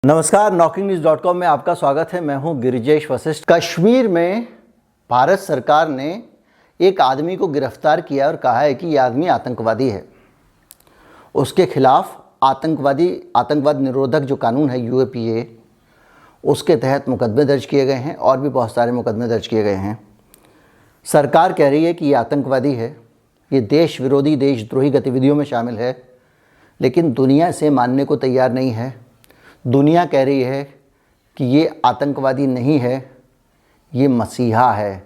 नमस्कार, knocking-news.com में आपका स्वागत है। मैं हूं गिरिजेश वशिष्ठ। कश्मीर में भारत सरकार ने एक आदमी को गिरफ्तार किया और कहा है कि यह आदमी आतंकवादी है। उसके खिलाफ आतंकवाद निरोधक जो कानून है यूएपीए, उसके तहत मुकदमे दर्ज किए गए हैं और भी बहुत सारे मुकदमे दर्ज किए गए हैं। सरकार कह रही है कि ये आतंकवादी है, ये देश विरोधी देशद्रोही गतिविधियों में शामिल है, लेकिन दुनिया इसे मानने को तैयार नहीं है। दुनिया कह रही है कि ये आतंकवादी नहीं है, ये मसीहा है।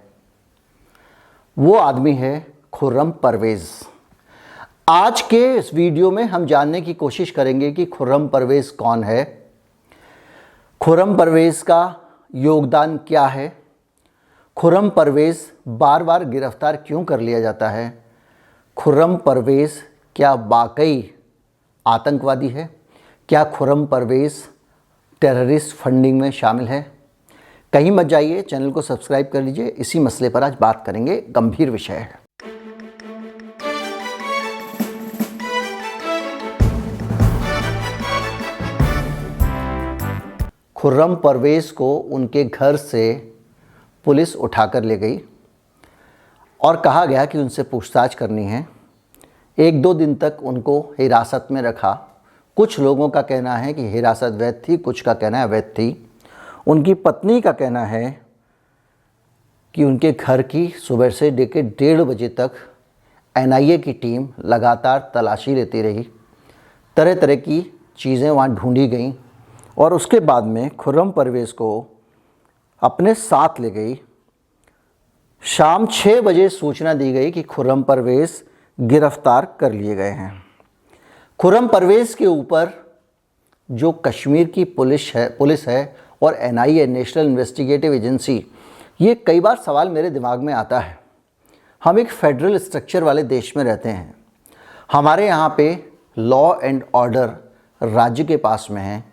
वो आदमी है खुर्रम परवेज़। आज के इस वीडियो में हम जानने की कोशिश करेंगे कि खुर्रम परवेज़ कौन है, खुर्रम परवेज़ का योगदान क्या है, खुर्रम परवेज़ बार बार गिरफ्तार क्यों कर लिया जाता है, खुर्रम परवेज़ क्या वाकई आतंकवादी है, क्या खुर्रम परवेज़ टेररिस्ट फंडिंग में शामिल है। कहीं मत जाइए, चैनल को सब्सक्राइब कर लीजिए। इसी मसले पर आज बात करेंगे, गंभीर विषय है। खुर्रम परवेज़ को उनके घर से पुलिस उठाकर ले गई और कहा गया कि उनसे पूछताछ करनी है। 1-2 दिन तक उनको हिरासत में रखा। कुछ लोगों का कहना है कि हिरासत वैध थी, कुछ का कहना है अवैध थी। उनकी पत्नी का कहना है कि उनके घर की सुबह से लेकर 1:30 बजे तक एनआईए की टीम लगातार तलाशी लेती रही, तरह तरह की चीज़ें वहाँ ढूंढी गईं और उसके बाद में खुर्रम परवेज़ को अपने साथ ले गई। शाम 6 बजे सूचना दी गई कि खुर्रम परवेज़ गिरफ्तार कर लिए गए हैं। खुर्रम परवेज़ के ऊपर जो कश्मीर की पुलिस है और एनआईए, नेशनल इन्वेस्टिगेटिव एजेंसी, ये कई बार सवाल मेरे दिमाग में आता है। हम एक फेडरल स्ट्रक्चर वाले देश में रहते हैं, हमारे यहाँ पे लॉ एंड ऑर्डर राज्य के पास में है।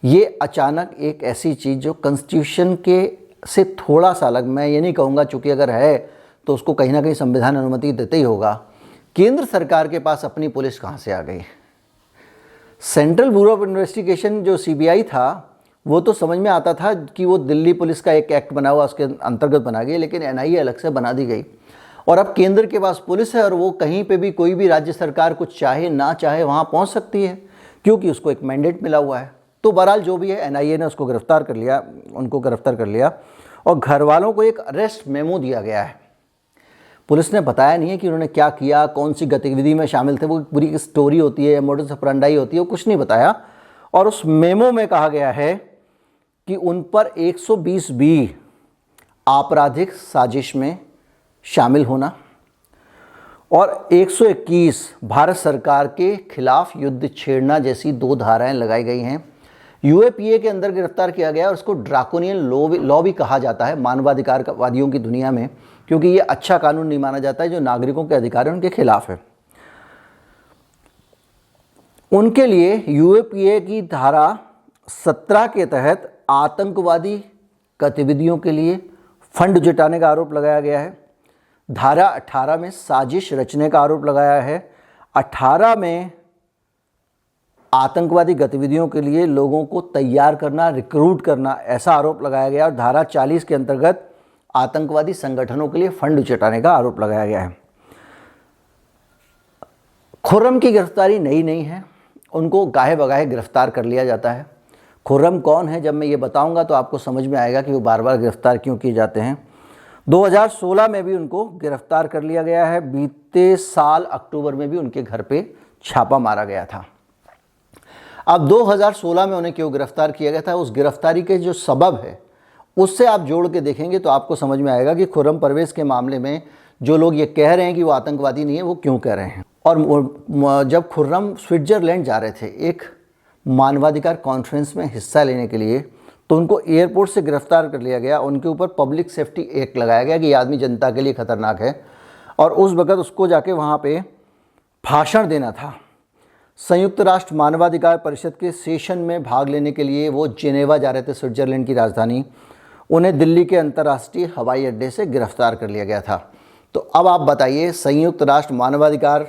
ये अचानक एक ऐसी चीज़ जो कॉन्स्टिट्यूशन के से थोड़ा सा अलग, मैं ये नहीं कहूँगा, चूँकि अगर है तो उसको कहीं ना कहीं संविधान अनुमति देते ही होगा। केंद्र सरकार के पास अपनी पुलिस कहाँ से आ गई? सेंट्रल ब्यूरो ऑफ इन्वेस्टिगेशन जो सीबीआई था, वो तो समझ में आता था कि वो दिल्ली पुलिस का एक एक्ट बना हुआ उसके अंतर्गत बना गई, लेकिन एनआईए अलग से बना दी गई। और अब केंद्र के पास पुलिस है और वो कहीं पे भी कोई भी राज्य सरकार कुछ चाहे ना चाहे वहाँ पहुँच सकती है, क्योंकि उसको एक मैंडेट मिला हुआ है। तो बहरहाल जो भी है, एनआईए ने उसको गिरफ्तार कर लिया, उनको गिरफ्तार कर लिया और घर वालों को एक अरेस्ट मेमो दिया गया है। पुलिस ने बताया नहीं है कि उन्होंने क्या किया, कौन सी गतिविधि में शामिल थे। वो पूरी स्टोरी होती है, मोडस ऑपरेंडी होती है, वो कुछ नहीं बताया। और उस मेमो में कहा गया है कि उन पर 120B आपराधिक साजिश में शामिल होना और 121 भारत सरकार के खिलाफ युद्ध छेड़ना जैसी 2 धाराएं लगाई गई हैं। यूएपीए के अंदर गिरफ्तार किया गया और उसको ड्राकोनियन लॉ भी कहा जाता है मानवाधिकारवादियों की दुनिया में, क्योंकि ये अच्छा कानून नहीं माना जाता है जो नागरिकों के अधिकार है उनके खिलाफ है। उनके लिए यूएपीए की धारा 17 के तहत आतंकवादी गतिविधियों के लिए फंड जुटाने का आरोप लगाया गया है। धारा 18 में साजिश रचने का आरोप लगाया है। 18 में आतंकवादी गतिविधियों के लिए लोगों को तैयार करना, रिक्रूट करना, ऐसा आरोप लगाया गया। और धारा 40 के अंतर्गत आतंकवादी संगठनों के लिए फंड जुटाने का आरोप लगाया गया है। खुर्रम की गिरफ्तारी नई नहीं है, उनको गाहे बगाहे गिरफ्तार कर लिया जाता है। खुर्रम कौन है, जब मैं ये बताऊंगा तो आपको समझ में आएगा कि वो बार बार गिरफ्तार क्यों किए जाते हैं। 2016 में भी उनको गिरफ्तार कर लिया गया है। बीते साल अक्टूबर में भी उनके घर पे छापा मारा गया था। अब 2016 में उन्हें क्यों गिरफ्तार किया गया था, उस गिरफ्तारी के जो सबब है उससे आप जोड़ के देखेंगे तो आपको समझ में आएगा कि खुर्रम परवेज़ के मामले में जो लोग ये कह रहे हैं कि वो आतंकवादी नहीं है, वो क्यों कह रहे हैं। और जब खुर्रम स्विट्ज़रलैंड जा रहे थे एक मानवाधिकार कॉन्फ्रेंस में हिस्सा लेने के लिए, तो उनको एयरपोर्ट से गिरफ्तार कर लिया गया। उनके ऊपर पब्लिक सेफ्टी एक्ट लगाया गया कि ये आदमी जनता के लिए खतरनाक है, और उस वक़्त उसको जाके वहाँ पे भाषण देना था। संयुक्त राष्ट्र मानवाधिकार परिषद के सेशन में भाग लेने के लिए वो जिनेवा जा रहे थे, स्विट्ज़रलैंड की राजधानी। उन्हें दिल्ली के अंतर्राष्ट्रीय हवाई अड्डे से गिरफ्तार कर लिया गया था। तो अब आप बताइए, संयुक्त राष्ट्र मानवाधिकार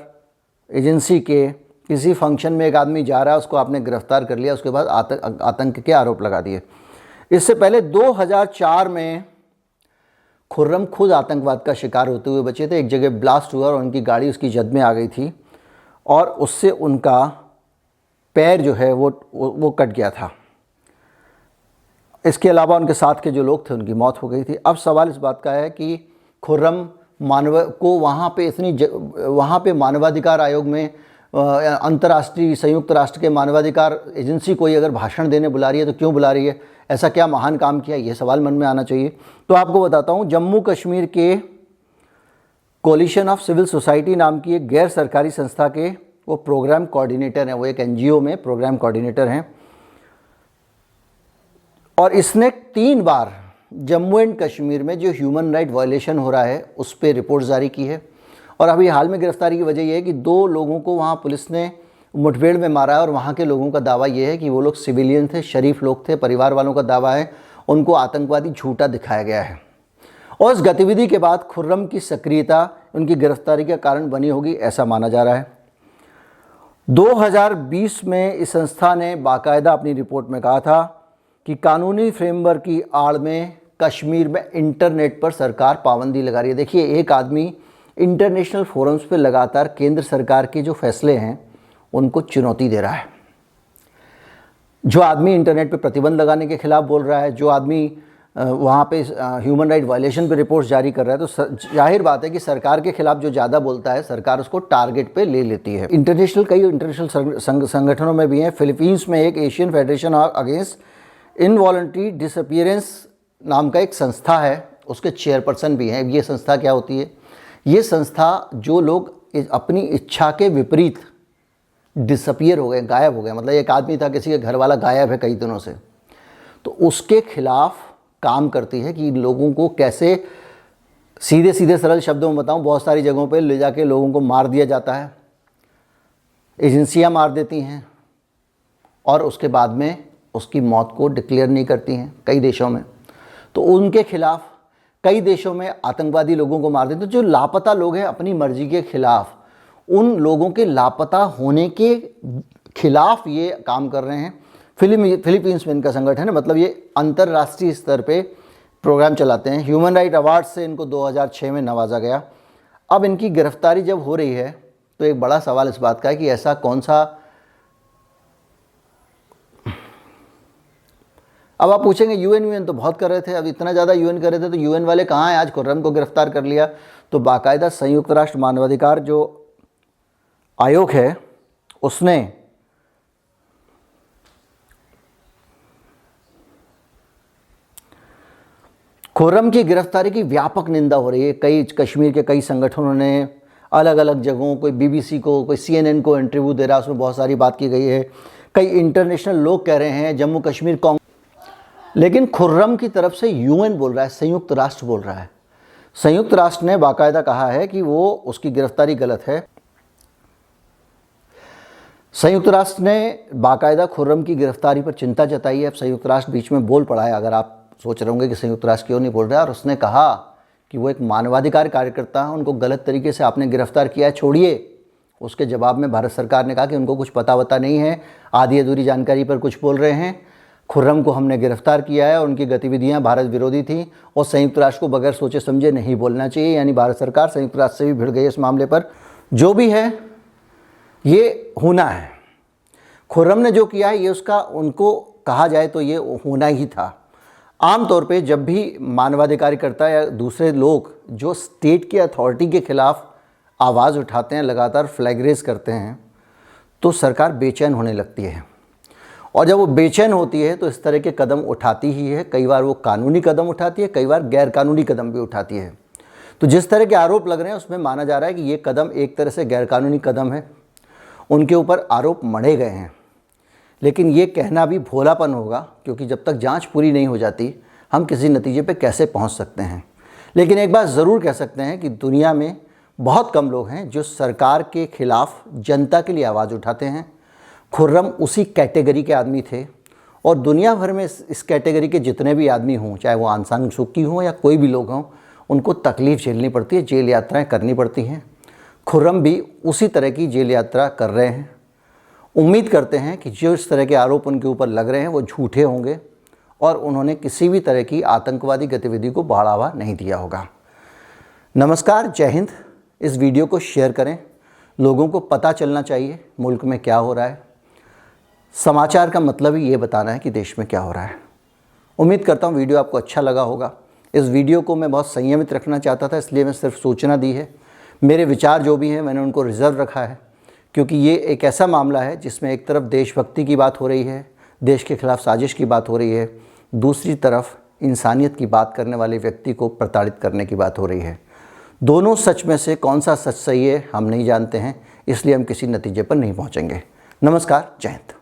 एजेंसी के किसी फंक्शन में एक आदमी जा रहा है, उसको आपने गिरफ्तार कर लिया, उसके बाद आतंक के आरोप लगा दिए। इससे पहले 2004 में खुर्रम खुद आतंकवाद का शिकार होते हुए बचे थे। एक जगह ब्लास्ट हुआ और उनकी गाड़ी उसकी जद में आ गई थी और उससे उनका पैर जो है वो कट गया था। इसके अलावा उनके साथ के जो लोग थे उनकी मौत हो गई थी। अब सवाल इस बात का है कि खुर्रम वहाँ पे मानवाधिकार आयोग में अंतर्राष्ट्रीय संयुक्त राष्ट्र के मानवाधिकार एजेंसी कोई अगर भाषण देने बुला रही है तो क्यों बुला रही है? ऐसा क्या महान काम किया? ये सवाल मन में आना चाहिए। तो आपको बताता हूँ, जम्मू कश्मीर के कोलिशन ऑफ सिविल सोसाइटी नाम की एक गैर सरकारी संस्था के वो प्रोग्राम कोऑर्डिनेटर हैं, वो एक एनजीओ में प्रोग्राम कोऑर्डिनेटर हैं और इसने 3 बार जम्मू एंड कश्मीर में जो ह्यूमन राइट वायलेशन हो रहा है उस पर रिपोर्ट जारी की है। और अभी हाल में गिरफ्तारी की वजह यह है कि 2 लोगों को वहाँ पुलिस ने मुठभेड़ में मारा है और वहाँ के लोगों का दावा ये है कि वो लोग सिविलियन थे, शरीफ लोग थे। परिवार वालों का दावा है उनको आतंकवादी झूठा दिखाया गया है। और इस गतिविधि के बाद खुर्रम की सक्रियता उनकी गिरफ्तारी का कारण बनी होगी, ऐसा माना जा रहा है। 2020 में इस संस्था ने बाकायदा अपनी रिपोर्ट में कहा था कि कानूनी फ्रेमवर्क की आड़ में कश्मीर में इंटरनेट पर सरकार पाबंदी लगा रही है। देखिए, एक आदमी इंटरनेशनल फोरम्स पे लगातार केंद्र सरकार के जो फैसले हैं उनको चुनौती दे रहा है। जो आदमी इंटरनेट पे प्रतिबंध लगाने के खिलाफ बोल रहा है, जो आदमी वहाँ पे ह्यूमन राइट वायलेशन पे रिपोर्ट्स जारी कर रहा है, तो जाहिर बात है कि सरकार के खिलाफ जो ज़्यादा बोलता है सरकार उसको टारगेट पे ले लेती है। कई इंटरनेशनल संगठनों में भी हैं। फिलीपींस में एक Asian federation against involuntary disappearance नाम का एक संस्था है, उसके चेयरपर्सन भी हैं। ये संस्था क्या होती है? ये संस्था जो लोग अपनी इच्छा के विपरीत डिसअपीयर हो गए, गायब हो गए, मतलब एक आदमी था, किसी के घर वाला गायब है कई दिनों से, तो उसके खिलाफ काम करती है कि लोगों को कैसे, सीधे सीधे सरल शब्दों में बताऊं, बहुत सारी जगहों पे ले जाके लोगों को मार दिया जाता है, एजेंसियां मार देती हैं और उसके बाद में उसकी मौत को डिक्लेयर नहीं करती हैं कई देशों में। तो उनके खिलाफ कई देशों में आतंकवादी लोगों को मार देते हैं। जो लापता लोग हैं अपनी मर्जी के खिलाफ, उन लोगों के लापता होने के खिलाफ ये काम कर रहे हैं। फिलीपींस में इनका संगठन है, मतलब ये अंतर्राष्ट्रीय स्तर पे प्रोग्राम चलाते हैं। ह्यूमन राइट अवार्ड से इनको 2006 में नवाजा गया। अब इनकी गिरफ्तारी जब हो रही है तो एक बड़ा सवाल इस बात का है कि ऐसा कौन सा, अब आप पूछेंगे यूएन तो बहुत कर रहे थे, अब इतना ज़्यादा यूएन कर रहे थे तो यूएन वाले कहाँ हैं? आज खुर्रम को गिरफ्तार कर लिया। तो बाकायदा संयुक्त राष्ट्र मानवाधिकार जो आयोग है उसने खुर्रम की गिरफ्तारी की व्यापक निंदा हो रही है। कई कश्मीर के कई संगठनों ने अलग अलग जगहों, कोई बीबीसी को, कोई CNN को इंटरव्यू दे रहा है, उसमें बहुत सारी बात की गई है। कई इंटरनेशनल लोग कह रहे हैं, जम्मू कश्मीर कांग्रेस, लेकिन खुर्रम की तरफ से यूएन बोल रहा है, संयुक्त राष्ट्र बोल रहा है। संयुक्त राष्ट्र ने बाकायदा कहा है कि वो उसकी गिरफ्तारी गलत है। संयुक्त राष्ट्र ने बाकायदा खुर्रम की गिरफ्तारी पर चिंता जताई है। अब संयुक्त राष्ट्र बीच में बोल पड़ा है, अगर आप सोच रहे होंगे कि संयुक्त राष्ट्र क्यों नहीं बोल रहा है, और उसने कहा कि वो एक मानवाधिकार कार्यकर्ता है, उनको गलत तरीके से आपने गिरफ्तार किया है, छोड़िए। उसके जवाब में भारत सरकार ने कहा कि उनको कुछ पता वता नहीं है, आधी अधूरी जानकारी पर कुछ बोल रहे हैं। खुर्रम को हमने गिरफ्तार किया है और उनकी गतिविधियां भारत विरोधी थी और संयुक्त राष्ट्र को बगैर सोचे समझे नहीं बोलना चाहिए। यानी भारत सरकार संयुक्त राष्ट्र से भी भिड़ गई इस मामले पर। जो भी है ये होना है, खुर्रम ने जो किया है ये उसका, उनको कहा जाए तो ये होना ही था। आमतौर पे जब भी मानवाधिकार करता या दूसरे लोग जो स्टेट की अथॉरिटी के खिलाफ आवाज़ उठाते हैं, लगातार फ्लैग रेज करते हैं, तो सरकार बेचैन होने लगती है। और जब वो बेचैन होती है तो इस तरह के कदम उठाती ही है। कई बार वो कानूनी कदम उठाती है, कई बार गैर कानूनी कदम भी उठाती है। तो जिस तरह के आरोप लग रहे हैं उसमें माना जा रहा है कि ये कदम एक तरह से गैर कानूनी कदम है, उनके ऊपर आरोप मढ़े गए हैं। लेकिन ये कहना भी भोलापन होगा, क्योंकि जब तक जांच पूरी नहीं हो जाती हम किसी नतीजे पे कैसे पहुंच सकते हैं। लेकिन एक बात ज़रूर कह सकते हैं कि दुनिया में बहुत कम लोग हैं जो सरकार के खिलाफ जनता के लिए आवाज़ उठाते हैं। खुर्रम उसी कैटेगरी के आदमी थे और दुनिया भर में इस कैटेगरी के जितने भी आदमी हों, चाहे वो आंग सान सू की हों या कोई भी लोग हों, उनको तकलीफ़ झेलनी पड़ती है, जेल यात्राएं करनी पड़ती हैं। खुर्रम भी उसी तरह की जेल यात्रा कर रहे हैं उम्मीद करते हैं कि जो इस तरह के आरोप उनके ऊपर लग रहे हैं वो झूठे होंगे और उन्होंने किसी भी तरह की आतंकवादी गतिविधि को बढ़ावा नहीं दिया होगा। नमस्कार, जय हिंद। इस वीडियो को शेयर करें, लोगों को पता चलना चाहिए मुल्क में क्या हो रहा है। समाचार का मतलब ही ये बताना है कि देश में क्या हो रहा है। उम्मीद करता हूँ वीडियो आपको अच्छा लगा होगा। इस वीडियो को मैं बहुत संयमित रखना चाहता था, इसलिए मैं सिर्फ सूचना दी है। मेरे विचार जो भी हैं मैंने उनको रिज़र्व रखा है, क्योंकि ये एक ऐसा मामला है जिसमें एक तरफ देशभक्ति की बात हो रही है, देश के खिलाफ साजिश की बात हो रही है, दूसरी तरफ इंसानियत की बात करने वाले व्यक्ति को प्रताड़ित करने की बात हो रही है। दोनों सच में से कौन सा सच सही है हम नहीं जानते हैं, इसलिए हम किसी नतीजे पर नहीं पहुंचेंगे। नमस्कार, जय हिंद।